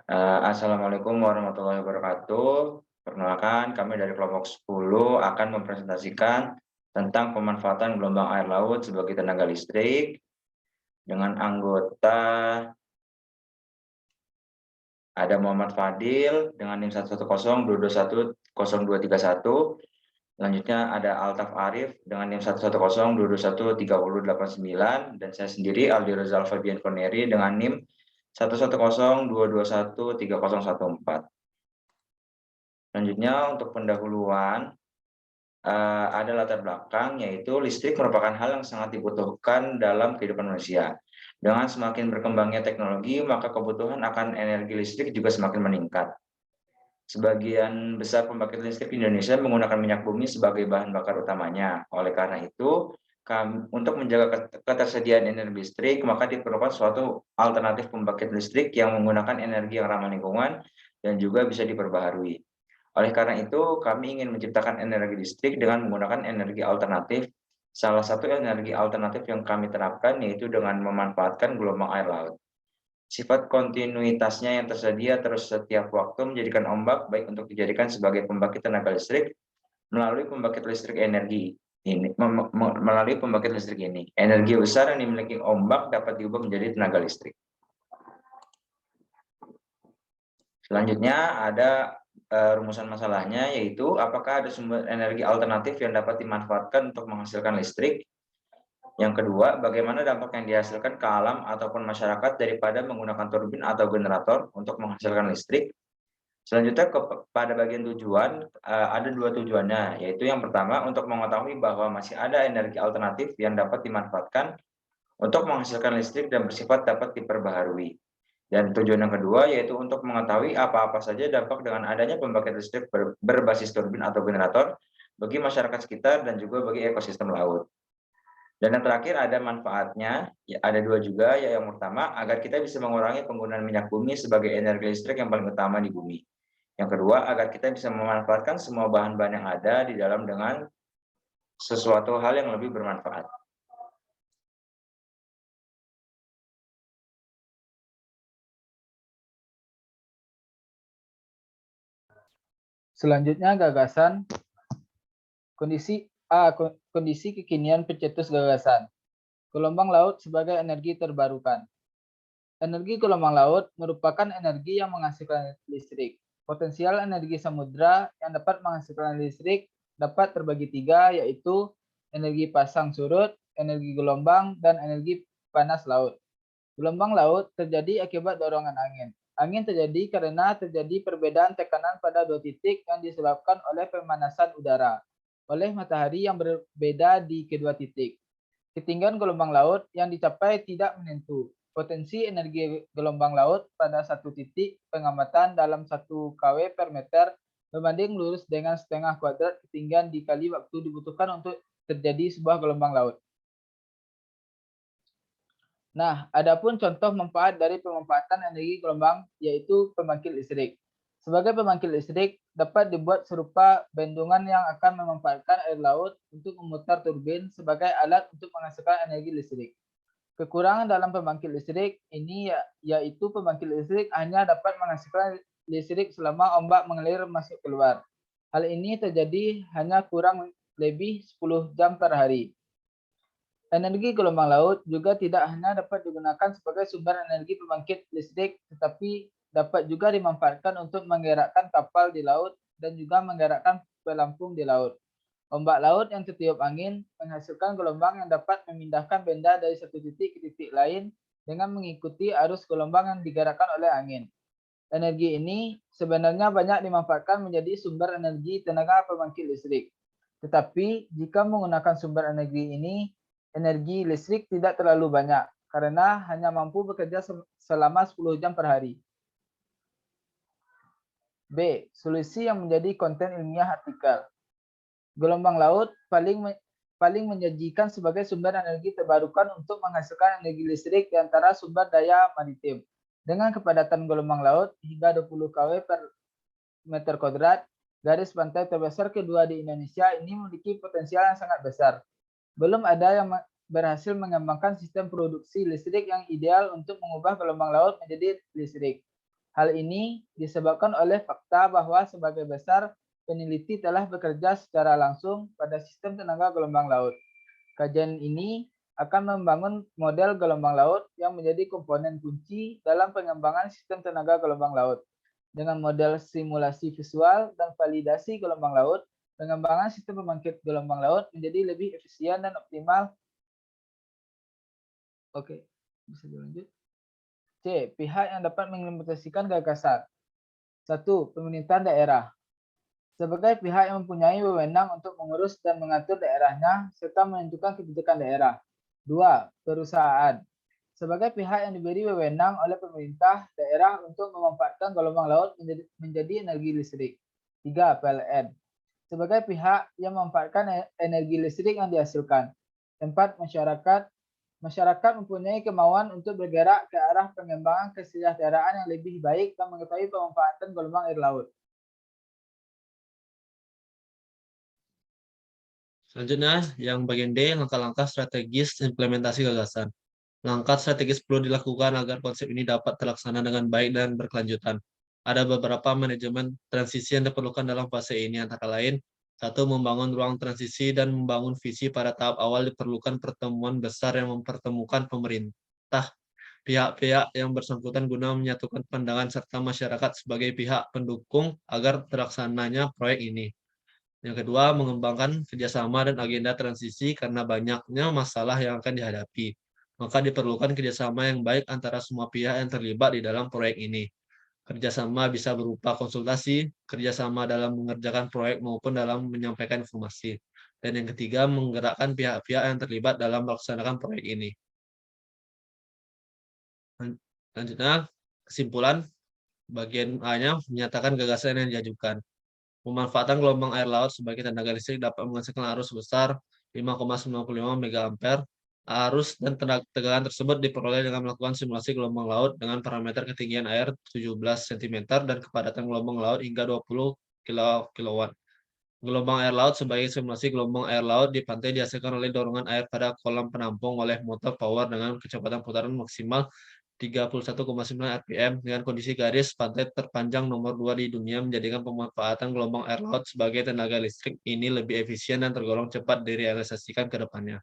Assalamualaikum warahmatullahi wabarakatuh. Perkenalkan, kami dari kelompok 10 akan mempresentasikan tentang pemanfaatan gelombang air laut sebagai tenaga listrik dengan anggota ada Muhammad Fadil dengan NIM 11022100231. Selanjutnya ada Altaf Arif dengan NIM 11022130389 dan saya sendiri Aldi Rozal Fabian Koneri dengan NIM 11022130114. Selanjutnya untuk pendahuluan ada latar belakang, yaitu listrik merupakan hal yang sangat dibutuhkan dalam kehidupan manusia. Dengan semakin berkembangnya teknologi, maka kebutuhan akan energi listrik juga semakin meningkat. Sebagian besar pembangkit listrik di Indonesia menggunakan minyak bumi sebagai bahan bakar utamanya. Oleh karena itu, untuk menjaga ketersediaan energi listrik, maka diperlukan suatu alternatif pembangkit listrik yang menggunakan energi yang ramah lingkungan dan juga bisa diperbaharui. Oleh karena itu, kami ingin menciptakan energi listrik dengan menggunakan energi alternatif. Salah satu energi alternatif yang kami terapkan yaitu dengan memanfaatkan gelombang air laut. Sifat kontinuitasnya yang tersedia terus setiap waktu menjadikan ombak baik untuk dijadikan sebagai pembangkit tenaga listrik melalui pembangkit listrik energi ini. Melalui pembangkit listrik ini, energi besar yang dimiliki ombak dapat diubah menjadi tenaga listrik. Selanjutnya ada rumusan masalahnya, yaitu apakah ada sumber energi alternatif yang dapat dimanfaatkan untuk menghasilkan listrik. Yang kedua, bagaimana dampak yang dihasilkan ke alam ataupun masyarakat daripada menggunakan turbin atau generator untuk menghasilkan listrik. Selanjutnya pada bagian tujuan, ada dua tujuannya, yaitu yang pertama untuk mengetahui bahwa masih ada energi alternatif yang dapat dimanfaatkan untuk menghasilkan listrik dan bersifat dapat diperbaharui. Dan tujuan yang kedua yaitu untuk mengetahui apa-apa saja dampak dengan adanya pembangkit listrik berbasis turbin atau generator bagi masyarakat sekitar dan juga bagi ekosistem laut. Dan yang terakhir ada manfaatnya, ya, ada dua juga, ya yang pertama agar kita bisa mengurangi penggunaan minyak bumi sebagai energi listrik yang paling utama di bumi. Yang kedua agar kita bisa memanfaatkan semua bahan-bahan yang ada di dalam dengan sesuatu hal yang lebih bermanfaat. Selanjutnya gagasan kondisi kekinian pencetus gagasan. Gelombang laut sebagai energi terbarukan. Energi gelombang laut merupakan energi yang menghasilkan listrik. Potensial energi samudra yang dapat menghasilkan listrik dapat terbagi tiga, yaitu energi pasang surut, energi gelombang, dan energi panas laut. Gelombang laut terjadi akibat dorongan angin. Angin terjadi karena terjadi perbedaan tekanan pada dua titik yang disebabkan oleh pemanasan udara oleh matahari yang berbeda di kedua titik. Ketinggian gelombang laut yang dicapai tidak menentu. Potensi energi gelombang laut pada satu titik pengamatan dalam 1 kW per meter berbanding lurus dengan setengah kuadrat ketinggian dikali waktu dibutuhkan untuk terjadi sebuah gelombang laut. Nah, adapun contoh manfaat dari pemanfaatan energi gelombang yaitu pembangkit listrik. Sebagai pembangkit listrik dapat dibuat serupa bendungan yang akan memanfaatkan air laut untuk memutar turbin sebagai alat untuk menghasilkan energi listrik. Kekurangan dalam pembangkit listrik ini yaitu pembangkit listrik hanya dapat menghasilkan listrik selama ombak mengalir masuk keluar. Hal ini terjadi hanya kurang lebih 10 jam per hari. Energi gelombang laut juga tidak hanya dapat digunakan sebagai sumber energi pembangkit listrik, tetapi dapat juga dimanfaatkan untuk menggerakkan kapal di laut dan juga menggerakkan pelampung di laut. Ombak laut yang tertiup angin menghasilkan gelombang yang dapat memindahkan benda dari satu titik ke titik lain dengan mengikuti arus gelombang yang digerakkan oleh angin. Energi ini sebenarnya banyak dimanfaatkan menjadi sumber energi tenaga pembangkit listrik. Tetapi jika menggunakan sumber energi ini, energi listrik tidak terlalu banyak karena hanya mampu bekerja selama 10 jam per hari. B. Solusi yang menjadi konten ilmiah artikel. Gelombang laut paling menjanjikan sebagai sumber energi terbarukan untuk menghasilkan energi listrik di antara sumber daya maritim. Dengan kepadatan gelombang laut hingga 20 kW per meter kuadrat, garis pantai terbesar kedua di Indonesia ini memiliki potensial yang sangat besar. Belum ada yang berhasil mengembangkan sistem produksi listrik yang ideal untuk mengubah gelombang laut menjadi listrik. Hal ini disebabkan oleh fakta bahwa sebagian besar peneliti telah bekerja secara langsung pada sistem tenaga gelombang laut. Kajian ini akan membangun model gelombang laut yang menjadi komponen kunci dalam pengembangan sistem tenaga gelombang laut. Dengan model simulasi visual dan validasi gelombang laut, pengembangan sistem pembangkit gelombang laut menjadi lebih efisien dan optimal. Oke, bisa dilanjut. C. Pihak yang dapat mengimplementasikan gagasan. 1. Pemerintahan daerah. Sebagai pihak yang mempunyai wewenang untuk mengurus dan mengatur daerahnya serta menentukan kebijakan daerah. 2. Perusahaan. Sebagai pihak yang diberi wewenang oleh pemerintah daerah untuk memanfaatkan gelombang laut menjadi energi listrik. 3. PLN. Sebagai pihak yang memanfaatkan energi listrik yang dihasilkan. 4. Masyarakat. Masyarakat mempunyai kemauan untuk bergerak ke arah pengembangan kesejahteraan yang lebih baik dan mengetahui pemanfaatan gelombang air laut. Selanjutnya, yang bagian D, langkah-langkah strategis implementasi gagasan. Langkah strategis perlu dilakukan agar konsep ini dapat terlaksana dengan baik dan berkelanjutan. Ada beberapa manajemen transisi yang diperlukan dalam fase ini, antara lain, 1. Membangun ruang transisi dan membangun visi. Pada tahap awal diperlukan pertemuan besar yang mempertemukan pemerintah, pihak-pihak yang bersangkutan guna menyatukan pandangan serta masyarakat sebagai pihak pendukung agar terlaksananya proyek ini. Yang kedua, mengembangkan kerjasama dan agenda transisi karena banyaknya masalah yang akan dihadapi. Maka diperlukan kerjasama yang baik antara semua pihak yang terlibat di dalam proyek ini. Kerjasama bisa berupa konsultasi, kerjasama dalam mengerjakan proyek maupun dalam menyampaikan informasi. Dan yang ketiga, menggerakkan pihak-pihak yang terlibat dalam melaksanakan proyek ini. Selanjutnya, kesimpulan bagian A-nya menyatakan gagasan yang diajukan. Pemanfaatan gelombang air laut sebagai tenaga listrik dapat menghasilkan arus sebesar 5,95 MA. Arus dan tegangan tersebut diperoleh dengan melakukan simulasi gelombang laut dengan parameter ketinggian air 17 cm dan kepadatan gelombang laut hingga 20 kW. Gelombang air laut sebagai simulasi gelombang air laut di pantai dihasilkan oleh dorongan air pada kolam penampung oleh motor power dengan kecepatan putaran maksimal 31,9 rpm dengan kondisi garis pantai terpanjang nomor 2 di dunia, menjadikan pemanfaatan gelombang air laut sebagai tenaga listrik ini lebih efisien dan tergolong cepat direalisasikan ke depannya.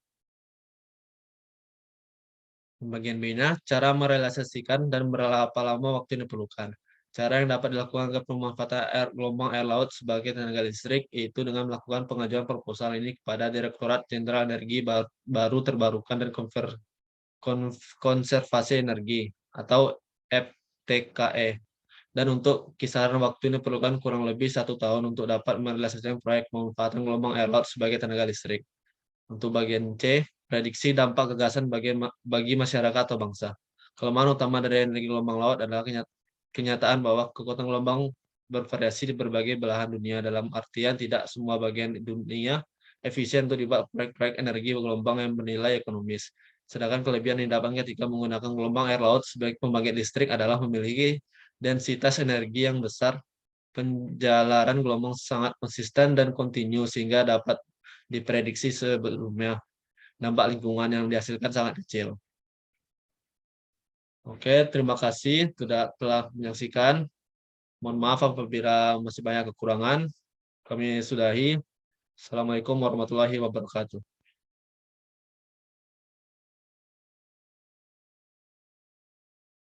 Bagian B-nya, cara merealisasikan dan berapa lama waktu yang diperlukan. Cara yang dapat dilakukan agar pemanfaatan gelombang air laut sebagai tenaga listrik yaitu dengan melakukan pengajuan proposal ini kepada Direktorat Jenderal Energi Baru Terbarukan dan Konservasi Energi atau FTKE. Dan untuk kisaran waktu ini diperlukan kurang lebih 1 tahun untuk dapat merealisasikan proyek pemanfaatan gelombang air laut sebagai tenaga listrik. Untuk bagian C, prediksi dampak gagasan bagi masyarakat atau bangsa. Kelemahan utama dari energi gelombang laut adalah kenyataan bahwa kekuatan gelombang bervariasi di berbagai belahan dunia, dalam artian tidak semua bagian dunia efisien untuk dibuat proyek-proyek energi gelombang yang bernilai ekonomis. Sedangkan kelebihan yang didapatkan ketika menggunakan gelombang air laut sebagai pembangkit listrik adalah memiliki densitas energi yang besar, penjalaran gelombang sangat konsisten dan kontinu sehingga dapat diprediksi sebelumnya. Dampak lingkungan yang dihasilkan sangat kecil. Oke, terima kasih telah menyaksikan. Mohon maaf apabila masih banyak kekurangan. Kami sudahi. Assalamualaikum warahmatullahi wabarakatuh.